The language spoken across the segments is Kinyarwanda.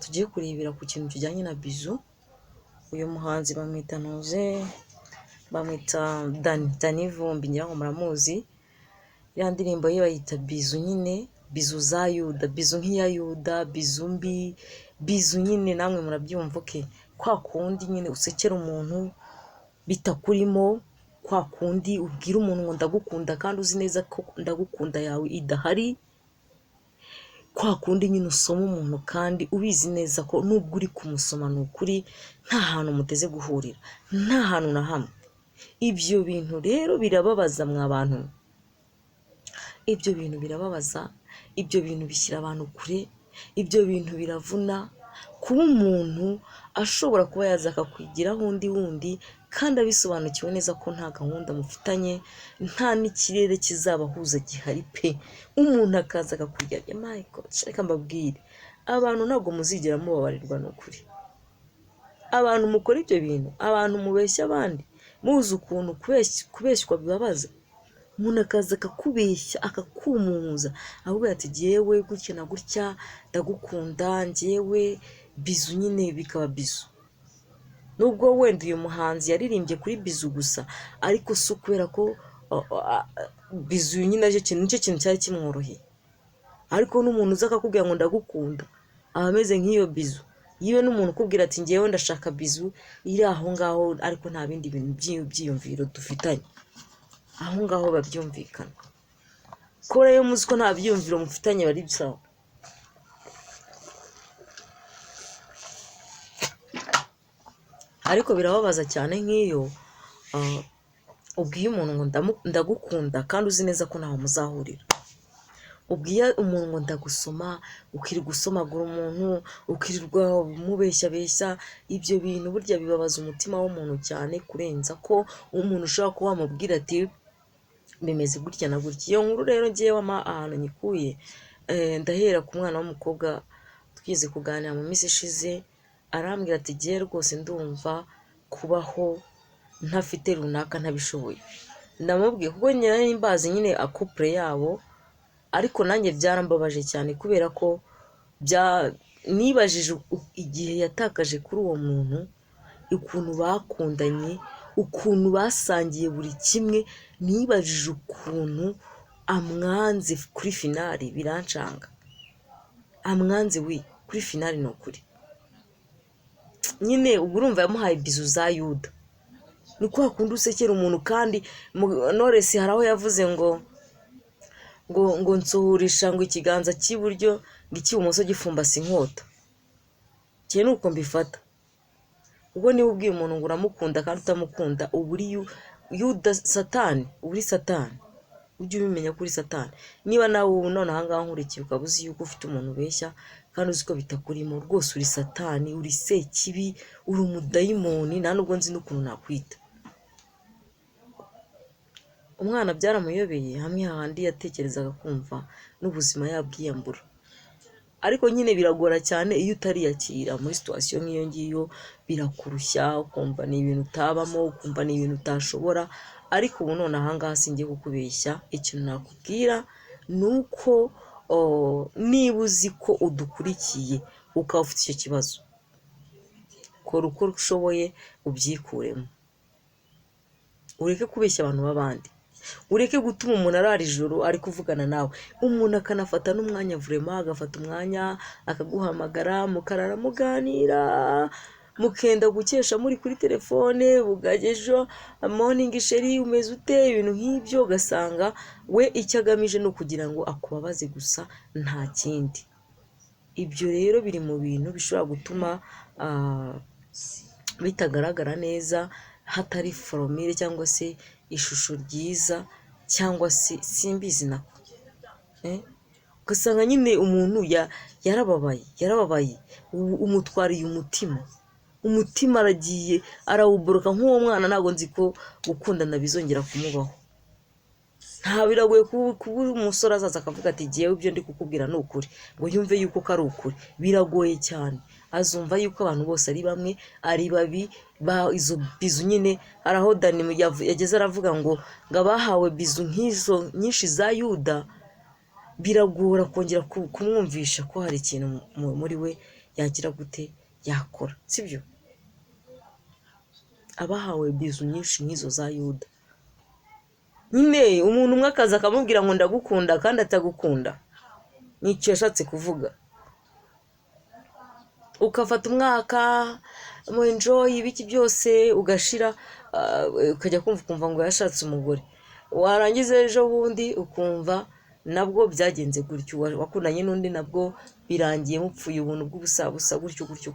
tugiye kurebera ku kintu kijyanye na bizu. Uyu muhanzi bamwita Dani Vumbi, ngira ngo muramuzi. Ya ndirimbo ye bayita bizu nyine, bizu za Yuda, bizu nk'iya Yuda, bizu mbi, bizu nyine namwe murabyumva. Kwa kundi nyine usekera umuntu bitakurimo, kwa kundi ubwira umuntu ngo ndagukunda kandi uzi neza ko ndagukunda yawe idahari, kwa kundi nyine usoma umuntu kandi ubizi neza ko nubwo uri kumusoma ni ukuri nta hantu muteze guhurira, nta hantu na hamwe. Ibyo bintu rero birababaza mwa bantu, ibyo bintu birababaza, ibyo bintu bishyira abantu kure, ibyo bintu biravuna. Kuba umuntu ashobora kuba yaza akakwigiraho undi wundi kandi abisobanukiwe neza ko nta gahunda mufitanye, nta n'ikirere kizabahuza gihari pe, umuntu akaza akakujya reka mbabwire, abantu ntabwo muzigera mubabarirwa n'ukuri. Abantu mukora ibyo bintu, abantu mubeshya abandi muzi ukuntu kubeshywa bibabaza. Umuntu akaza akakubeshya akakumuza ahubwo ati jyewe gutya na gutya ndagukunda, njyewe bizu nyine, bikaba bizu. Nubwo wenda uyu muhanzi yaririmbye kuri bizu gusa, ariko si ukubera ko bizu nyine nicyo kintu cyari kimworoheye. Ariko n'umuntu uza akakubwira ngo ndagukunda aba ameze nk'iyo bizu. Yiwe n'umuntu ukubwira ati njyewe ndashaka bizu iri aho ngaho, ariko nta bindi bintu byiyumviro dufitanye, aho ngaho babyumvikana. Ko rero muzi ko nta byiyumviro mufitanye bari bisawa. Ariko birababaza cyane nk'iyo ubwiye umuntu ngo ndagukunda kandi uzi neza ko ntaho muzahurira. Ubwiye umuntu ngo ndagusoma, ukirirwa usomagura umuntu, ukirirwa umubeshyabeshya. Ibyo bintu burya bibabaza umutima w'umuntu cyane kurenza ko umuntu ushobora kuba wamubwira ati bimeze gutya na gutya. Iyo nkuru rero ngewe ahantu nyikuye, ndahera ku mwana w'umukobwa twize kuganira mu minsi ishize. Arambwira ati jyewe rwose ndumva kubaho ntafite runaka ntabishoboye. Ndamubwiye kuko nyine mbazi nyine couple yabo, ariko nanjye byarambabaje cyane kubera ko nibajije igihe yatakaje kuri uwo muntu, ukuntu bakundanye, ukuntu basangiye buri kimwe. Nibajije ukuntu amwanze kuri finali, birancanga. Amwanze kuri finali ni ukuri. Nyine ubwo urumva yamuhaye bizu za Yuda. Ni kwa kundi usekera umuntu kandi Knowless hari aho yavuze ngo nsuhurisha ngo ikiganza cy'iburyo ngo icy'ibumoso gifumbase inkota. Cye nuko mbifata. Ubwo niba ubwiye umuntu ngo uramukunda kandi utamukunda, uba uri Yuda Satani, uri Satani. Ujye ubimenya kuri Satani. Niba nawe ubu none aha ngaha nkurikiye ukaba uzi yuko ufite umuntu ubeshya kandi uzi ko bitakurimo, rwose uri Satani, uri sekibi, uri umudayimoni, nta nubwo nzi n'ukuntu nakwita. Umwana byaramuyobeye hamwe hahandi yatekerezaga kumva n'ubuzima yabwiyambura. Ariko nyine biragora cyane iyo utariyakira muri situation nk'iyo ngiyo, birakurushya ukumva ni ibintu utabamo, ukumva ni ibintu utashobora. Ariko ubu none aha ngaha singiye kukubeshya, ikintu nakubwira ni uko niba uzi ko udukurikiye ukaba ufite icyo kibazo, kora uko ushoboye ubyikuremo. Ureke kubeshya abantu b'abandi, ureke gutuma umuntu arara ijoro ari kuvugana nawe. Umuntu akanafata n'umwanya vraiment, agafata umwanya akaguhamagara, mukarara muganira, mukenda gukesha muri kuri telefone, bugagejo morning sheri umeze ute, ibintu nk'ibyo. Ugasanga we icyo agamije ni ukugira ngo akubabaze gusa, nta kindi. Ibyo rero biri mu bintu bishobora gutuma bitagaragara neza, hatari foromire cyangwa se ishusho ryiza, cyangwa se simbizi nako. Ugasanga nyine umuntu yarababaye, umutwariye umutima aragiye arawuboroka. Nk'uwo mwana ntabwo nzi ko gukundana bizongera kumubaho. Nta biragoye kuba umusore azaza akavuga ati jyewe ibyo ndi kukubwira ni ukuri, ngo yumve yuko ko ari ukuri. Biragoye cyane. Azumva yuko abantu bose ari bamwe, ari babi. Izo bizu nyine hari aho Dani yageze aravuga ngo abahawe bizu nk'izo nyinshi za Yuda biragora kongera kumwumvisha ko hari ikintu muri we yagira gute yakora, sibyo? Abahawe bizu nyinshi nk'izo za Yuda, nyine umuntu umwe akaza akamubwira ngo ndagukunda kandi atagukunda, nicyo yashatse kuvuga. Ukafata umwaka mu enjoy ibiki byose ugashira, ukajya ukumva ngo yashatse umugore, warangiza ejo bundi ukumva nabwo byagenze gutyo, wakundanye n'undi nabwo birangiye mupfuye ubuntu bw'ubusabusa gutyo.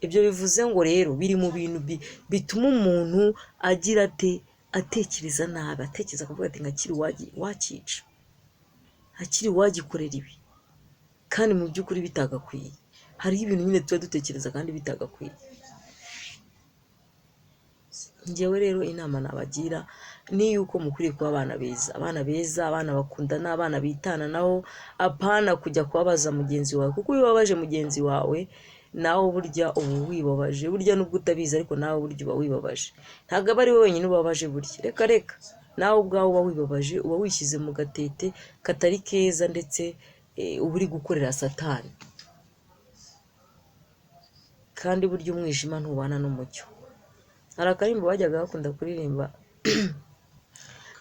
Ibyo bivuze ngo rero biri mu bintu bituma umuntu agira atekereza nabi, atekereza akavuga ati nkakiri wakica, nkakiri wagikorera ibi, kandi mu by'ukuri bitagakwiye. Hariho ibintu nyine tuba dutekereza kandi bitagakwiye. Njyewe rero inama nabagira ni yuko mukwiriye kuba abana beza, abana bakundana, abana bitana naho, apana kujya kubabaza mugenzi wawe, kuko iyo ubabaje mugenzi wawe nawe burya uba wibabaje, burya nubwo utabizi ariko nawe burya uba wibabaje. Ntabwo aba ari we wenyine ubabaje burya, reka nawe ubwawe uba wibabaje, uba wishyize mu gatete katari keza, ndetse uba uri gukorera Satani. Kandi burya umwijima ntubana n'umucyo. Hari akarimbo bajyaga bakunda kuririmba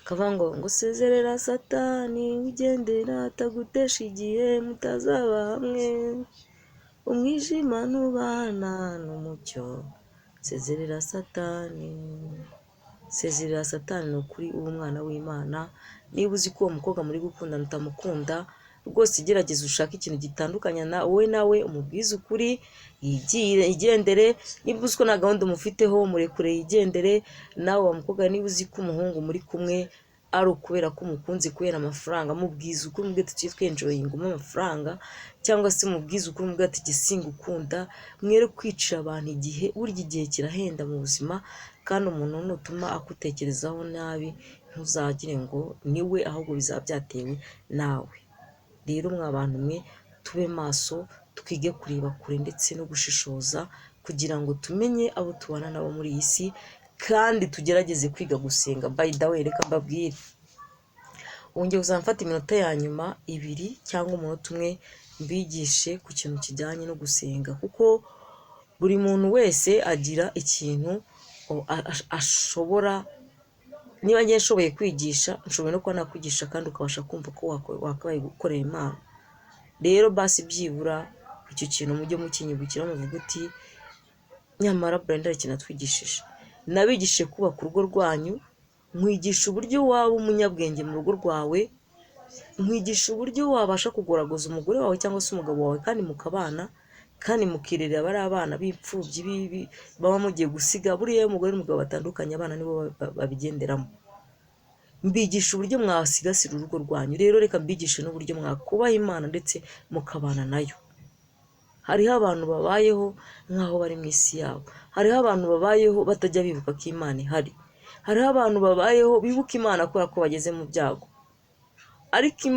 kavuga ngo sezerera Satani wigendera, atagutesha igihe mutazaba hamwe, umwijima ntubana n'umucyo, sezerera Satani. Sezerera Satani ni ukuri uba umwana w'Imana. Niba uzi ko uwo mukobwa muri gukundana utamukunda, rwose gerageza ushake ikintu gitandukanya wowe nawe, umubwize ukuri, yigendere. Niba uzi ko nta gahunda umufiteho, murekure yigendere. Nawe wa mukobwa niba uzi ko umuhungu muri kumwe ari ukubera ko umukunzi kubera amafaranga, mubwize ukuri, mubwire tugiye twenjoyinga amafaranga, cyangwa se mubwize ukuri, mubwire ati gisinga ukunda. Mwere kwicira abantu igihe, burya igihe kirahenda mu buzima, kandi umuntu nutuma akutekerezaho nabi ntuzagire ngo niwe, ahubwo bizaba byatewe nawe. Rero mwa bantu mwe tube maso, twige kureba kure ndetse no gushishoza, kugira ngo tumenye abo tubana nabo muri iyi si, kandi tugerageze kwiga gusenga. By the way, reka mbabwire, wongeye uzamfata iminota ya nyuma 2 cyangwa umunota umwe mbigishe ku kintu kijyanye no gusenga, kuko buri muntu wese agira ikintu ashobora. Niba ngiye nshoboye kwigisha, nshoboye no kuba nakwigisha kandi ukabasha kumva ko wakabaye gukorera Imana. Rero basi byibura icyo kintu mujye mukinyibukira, muvuga uti nyamara Brenda ari ikintu atwigishije. Nabigishije kubaka urugo rwanyu, nkwigisha uburyo waba umunyabwenge mu rugo rwawe, nkwigisha uburyo wabasha kugoragoza umugore wawe cyangwa se umugabo wawe, kandi mukabana, kandi mukirerera bari abana b'imfubyi baba mugiye gusiga. Buriya umugore n'umugabo batandukanye, abana nibo babigenderamo. Mbigisha uburyo mwasigasira urugo rwanyu. Rero reka mbigishe n'uburyo mwakubaha Imana ndetse mukabana nayo. Hariho abantu babayeho nk'aho bari mu isi yabo, hariho abantu babayeho batajya bibuka ko Imana ihari, hariho abantu babayeho bibuka Imana kubera ko bageze mu byago. Ariko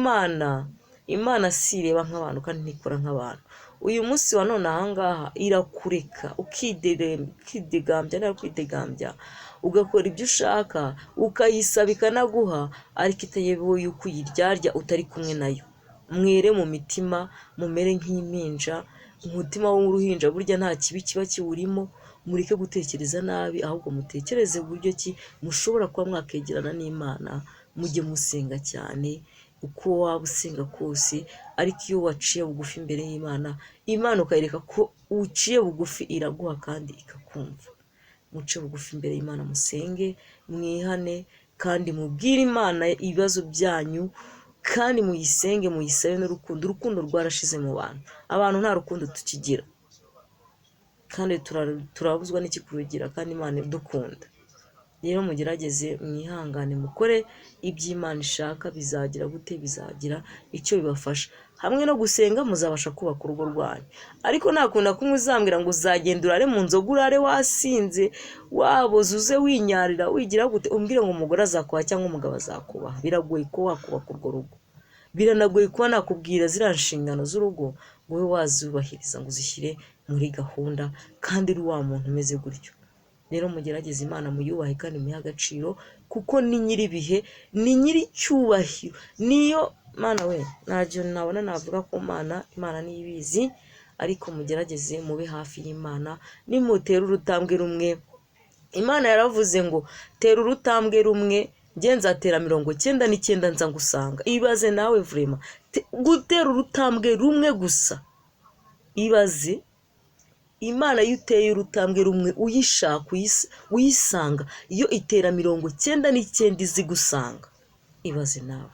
Imana si ireba nk'abantu kandi ntikora nk'abantu. Uyu munsi wa none ahangaha irakureka ukidegambya, ugakora ibyo ushaka, ukayisaba ikanaguha, ariko itayebewe yuko uyiryarya utari kumwe nayo. Mwere mu mitima, mumere nk'impinja. Umutima w'uruhinja burya nta kibi kiba kiwurimo. Mureke gutekereza nabi, ahubwo mutekereze uburyo ki mushobora kuba mwakegerana n'Imana. Mujye musenga cyane, uko waba usenga kose, ariko iyo waciye bugufi imbere y'Imana, Imana ukayereka ko uciye bugufi, iraguha kandi ikakumva. Muce bugufi imbere y'Imana, musenge, mwihane, kandi mubwire Imana ibibazo byanyu, kandi muyisenge, muyisabe n'urukundo. Urukundo rwarashize mu bantu, abantu nta rukundo tukigira, kandi turabuzwa n'iki kurugira, kandi Imana idukunda. Rero mugerageze mwihangane, mukore iby'Imana ishaka, bizagira gute, bizagira icyo bibafasha. Hamwe no gusenga muzabasha kubaka urugo rwanyu. Ariko ntakunda kumwe uzambwira ngo uzagenda urare mu nzoga, urare wasinze, waboze, uze winyarira, wigira gute, umbwire ngo umugore azakubaha cyangwa umugabo azakubaha. Biragoye ko wakubaka urwo rugo, biranagoye kuba nakubwira ziriya nshingano z'urugo ngo wowe wazubahiriza ngo uzishyire muri gahunda, kandi uri wa muntu umeze gutyo. Rero mugerageze Imana muyubahe kandi muyihe agaciro, kuko ni nyir'ibihe, ni nyir'icyubahiro. Niyo Mana we, ntacyo nabona navuga ko Imana niyo ibizi, ariko mugerageze mube hafi y'Imana. Nimutera urutambwe rumwe, Imana yaravuze ngo tera urutambwe rumwe njye nzatera 99 nza ngusanga. Ibaze nawe vrema gutera urutambwe rumwe gusa. Ibaze Imana iyo uteye urutambwe rumwe uyishaka uyisanga, iyo itera 99 izi gusanga. Ibaze nawe.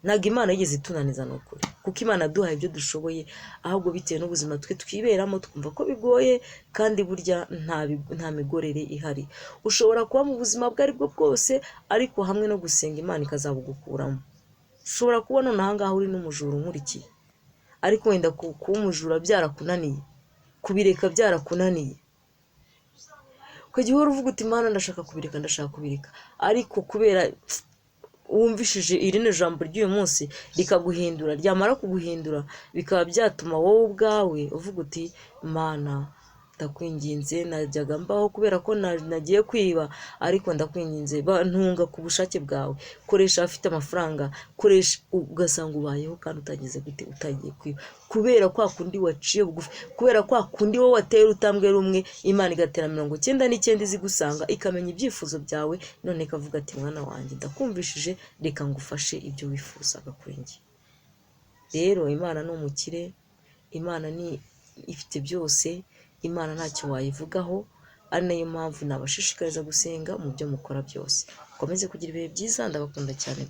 Ntabwo Imana yigeze itunaniza n'ukuri, kuko Imana yaduhaye ibyo dushoboye, ahubwo bitewe n'ubuzima twe twiberamo twumva ko bigoye, kandi burya nta migorere ihari. Ushobora kuba mu buzima bwo aribwo bwose, ariko hamwe no gusenga Imana ikazabugukuramo. Ushobora kubona aha ngaha uri n'umujura unkurikiye, ariko wenda kuba umujura byarakunaniye, kubireka byarakunaniye, ukajya uhora uvuga uti Imana ndashaka kubireka, ariko kubera wumvishije irine jambo ry'uyu munsi rikaguhindura, ryamara kuguhindura bikaba byatuma wowe ubwawe uvuga uti Mana ndakwinginze, najyaga mbaho kubera ko nagiye kwiba, ariko ndakwinginze ntunga ku bushake bwawe, koresha afite amafaranga, koresha, ugasanga ubayeho kandi utageze gute, utagiye kwiba, kubera kwa kundi waciye bugufi, kubera kwa kundi wowe wateye urutambwe rumwe, Imana igatera 99 izi gusanga, ikamenya ibyifuzo byawe, none ikavuga ati mwana wanjye ndakumvishije, reka ngufashe ibyo wifuzaga kuri njye. Rero Imana ni umukire, Imana ni ifite byose, Imana ntacyo wayivugaho, ari nayo mpamvu nabashishikariza gusenga mu byo mukora byose. Mukomeze kugira ibihe byiza, ndabakunda cyane.